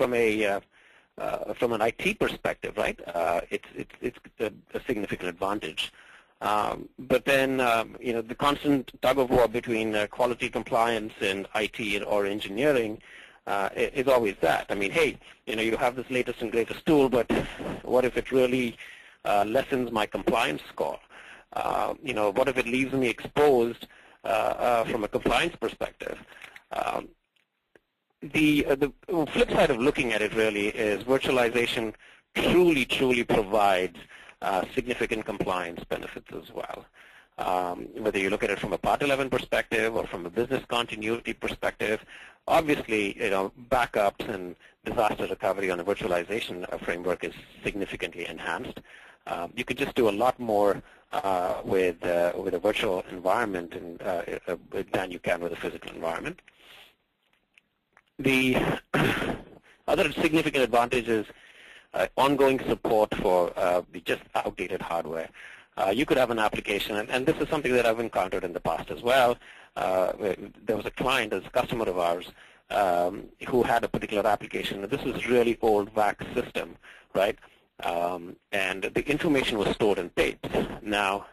from an IT perspective, right? It's a significant advantage. But then, the constant tug of war between quality compliance and IT or engineering is always that. I mean, hey, you have this latest and greatest tool, but what if it really lessens my compliance score? What if it leaves me exposed from a compliance perspective? The flip side of looking at it really is virtualization truly provides significant compliance benefits as well. Whether you look at it from a Part 11 perspective or from a business continuity perspective, obviously, backups and disaster recovery on a virtualization framework is significantly enhanced. You could just do a lot more with a virtual environment than you can with a physical environment. The other significant advantage is ongoing support for the just outdated hardware. You could have an application, and this is something that I've encountered in the past as well. There was a client, a customer of ours, who had a particular application. This was really old VAX system, right? And the information was stored in tapes. Now,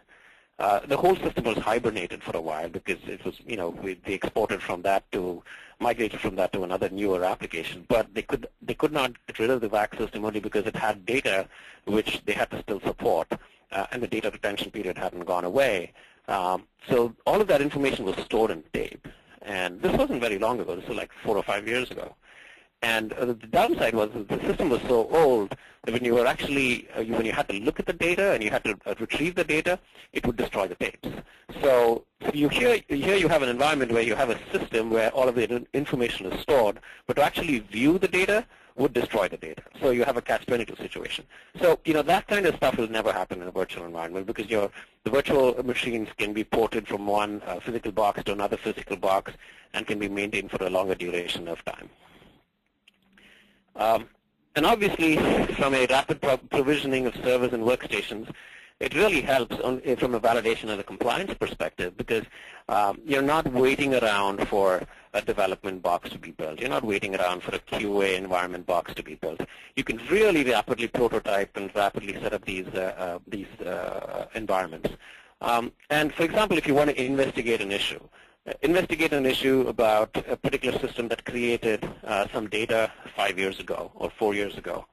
the whole system was hibernated for a while because it was, they exported from that to, migrated from that to another newer application. But they could not get rid of the VAX system only because it had data which they had to still support, and the data retention period hadn't gone away. So all of that information was stored in tape. And this wasn't very long ago. This was like 4 or 5 years ago. And the downside was that the system was so old that when you were actually, when you had to look at the data and you had to retrieve the data, it would destroy the tapes. So here you have an environment where you have a system where all of the information is stored, but to actually view the data would destroy the data. So you have a catch-22 situation. So that kind of stuff will never happen in a virtual environment because the virtual machines can be ported from one physical box to another physical box and can be maintained for a longer duration of time. And obviously, from a rapid provisioning of servers and workstations, it really helps from a validation and a compliance perspective because you're not waiting around for a development box to be built. You're not waiting around for a QA environment box to be built. You can really rapidly prototype and rapidly set up these environments. And for example, if you want to investigate an issue about a particular system that created some data 5 years ago or 4 years ago,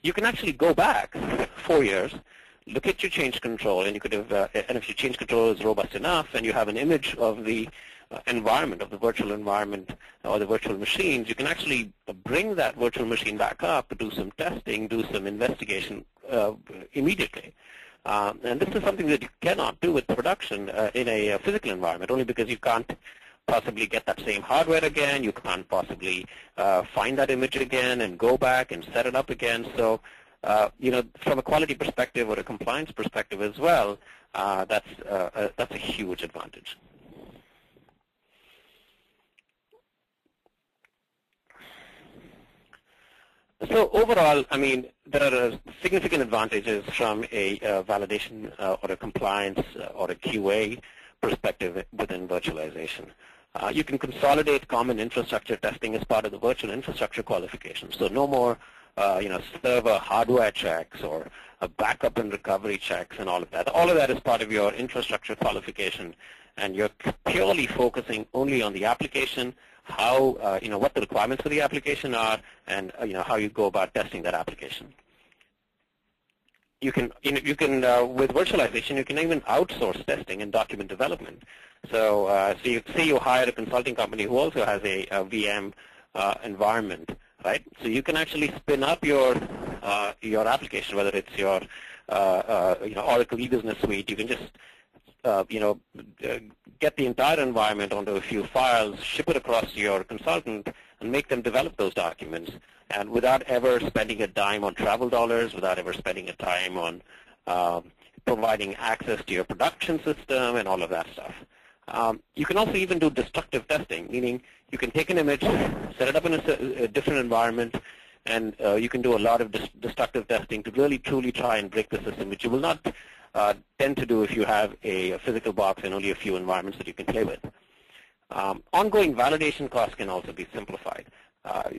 you can actually go back 4 years, look at your change control, and you could have, and if your change control is robust enough, and you have an image of the environment, of the virtual environment or the virtual machines, you can actually bring that virtual machine back up, do some testing, do some investigation immediately. And this is something that you cannot do with production in a physical environment, only because you can't possibly get that same hardware again. You can't possibly find that image again and go back and set it up again. So, from a quality perspective or a compliance perspective as well, that's a huge advantage. So overall, I mean, there are significant advantages from a validation or a compliance or a QA perspective within virtualization. You can consolidate common infrastructure testing as part of the virtual infrastructure qualification. So no more, server hardware checks or backup and recovery checks and all of that. All of that is part of your infrastructure qualification, and you're purely focusing only on the application, how, what the requirements for the application are, and, how you go about testing that application. You can, with virtualization, you can even outsource testing and document development. So, you say you hire a consulting company who also has a VM environment, right? So you can actually spin up your application, whether it's your, Oracle e-business suite. You can just get the entire environment onto a few files, ship it across to your consultant, and make them develop those documents, and without ever spending a dime on travel dollars, without ever spending a dime on providing access to your production system and all of that stuff. You can also even do destructive testing, meaning you can take an image, set it up in a different environment, and you can do a lot of destructive testing to really truly try and break the system, which you will not tend to do if you have a physical box and only a few environments that you can play with. Ongoing validation costs can also be simplified.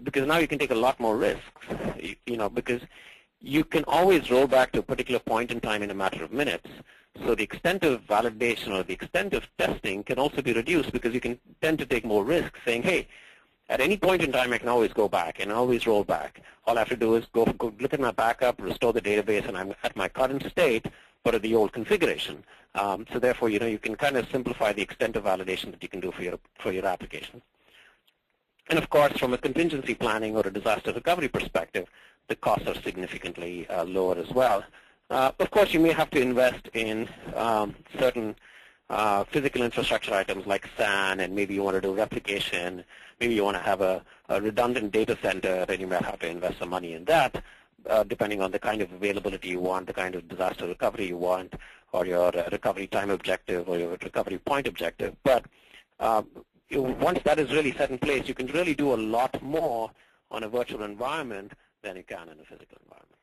because now you can take a lot more risks, because you can always roll back to a particular point in time in a matter of minutes. So the extent of validation or the extent of testing can also be reduced because you can tend to take more risks, saying, hey, at any point in time I can always go back and always roll back. All I have to do is go look at my backup, restore the database, and I'm at my current state, but at the old configuration. So therefore, you can kind of simplify the extent of validation that you can do for your application. And of course, from a contingency planning or a disaster recovery perspective, the costs are significantly lower as well. Of course, you may have to invest in certain physical infrastructure items like SAN, and maybe you want to do replication. Maybe you want to have a redundant data center, and you might have to invest some money in that, depending on the kind of availability you want, the kind of disaster recovery you want, or your recovery time objective or your recovery point objective. But once that is really set in place, you can really do a lot more on a virtual environment than you can in a physical environment.